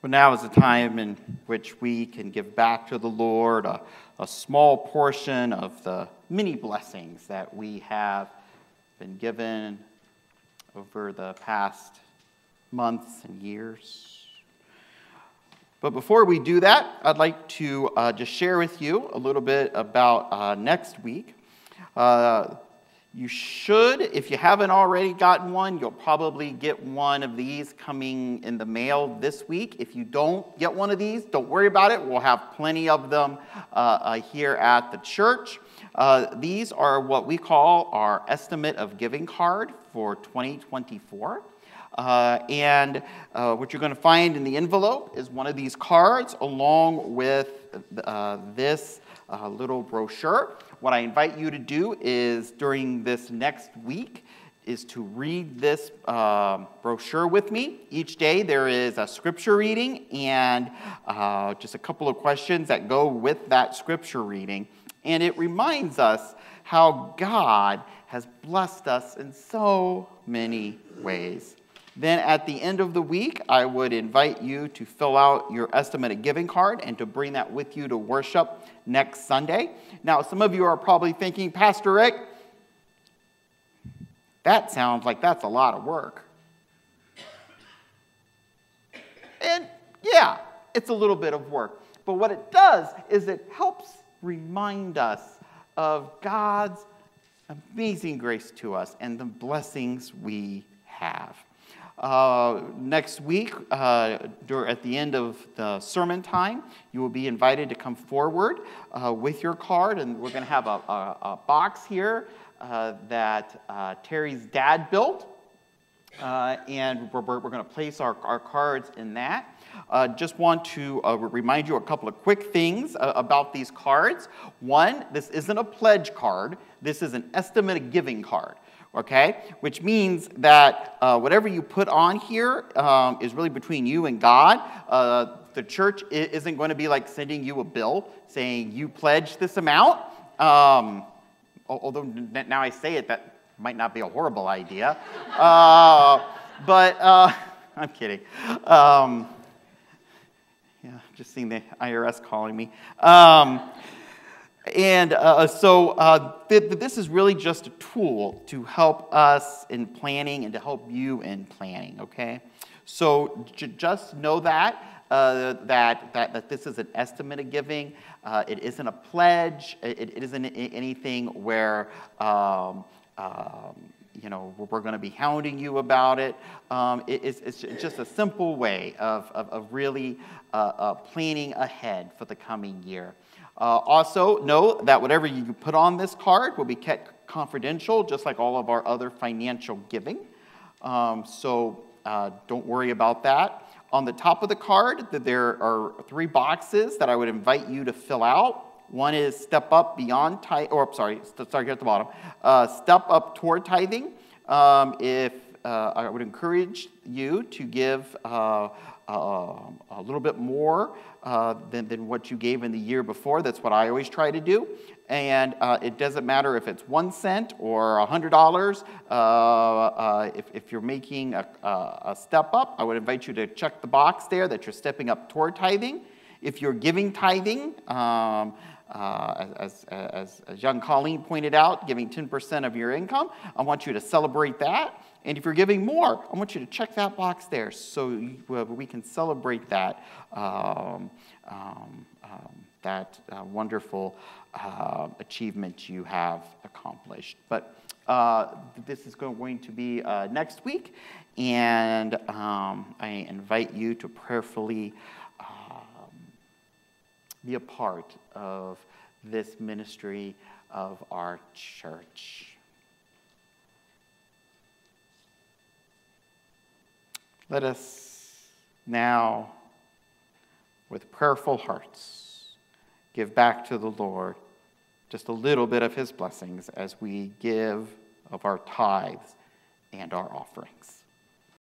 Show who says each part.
Speaker 1: Well, now is the time in which we can give back to the Lord a small portion of the many blessings that we have been given over the past months and years. But before we do that, I'd like to just share with you a little bit about next week. You should, if you haven't already gotten one, you'll probably get one of these coming in the mail this week. If you don't get one of these, don't worry about it. We'll have plenty of them here at the church. These are what we call our estimate of giving card for 2024. And what you're going to find in the envelope is one of these cards along with this little brochure. What I invite you to do is during this next week is to read this brochure with me. Each day there is a scripture reading and just a couple of questions that go with that scripture reading. And it reminds us how God has blessed us in so many ways. Then at the end of the week, I would invite you to fill out your estimated giving card and to bring that with you to worship next Sunday. Now, some of you are probably thinking, Pastor Rick, that sounds like that's a lot of work. And yeah, it's a little bit of work. But what it does is it helps remind us of God's amazing grace to us and the blessings we have. Next week, at the end of the sermon time, you will be invited to come forward with your card, and we're going to have a box here that Terry's dad built, and we're going to place our cards in that. Just want to remind you a couple of quick things about these cards. One, this isn't a pledge card. This is an estimate of giving card. Okay, which means that whatever you put on here is really between you and God. The church isn't going to be like sending you a bill saying you pledge this amount. Although now I say it, that might not be a horrible idea. But I'm kidding. Yeah, just seeing the IRS calling me. This is really just a tool to help us in planning and to help you in planning, okay? So just know that this is an estimate of giving. It isn't a pledge. It isn't anything where, we're going to be hounding you about it. It's just a simple way of really planning ahead for the coming year. Also, know that whatever you put on this card will be kept confidential, just like all of our other financial giving. So don't worry about that. On the top of the card, there are 3 boxes that I would invite you to fill out. One is step up beyond tithe, start here at the bottom. Step up toward tithing. I would encourage you to give a little bit more than what you gave in the year before. That's what I always try to do. And it doesn't matter if it's 1 cent or $100. If you're making a step up, I would invite you to check the box there that you're stepping up toward tithing. If you're giving tithing, as young Colleen pointed out, giving 10% of your income, I want you to celebrate that. And if you're giving more, I want you to check that box there so we can celebrate that wonderful achievement you have accomplished. But this is going to be next week, and I invite you to prayerfully be a part of this ministry of our church. Let us now, with prayerful hearts, give back to the Lord just a little bit of his blessings as we give of our tithes and our offerings.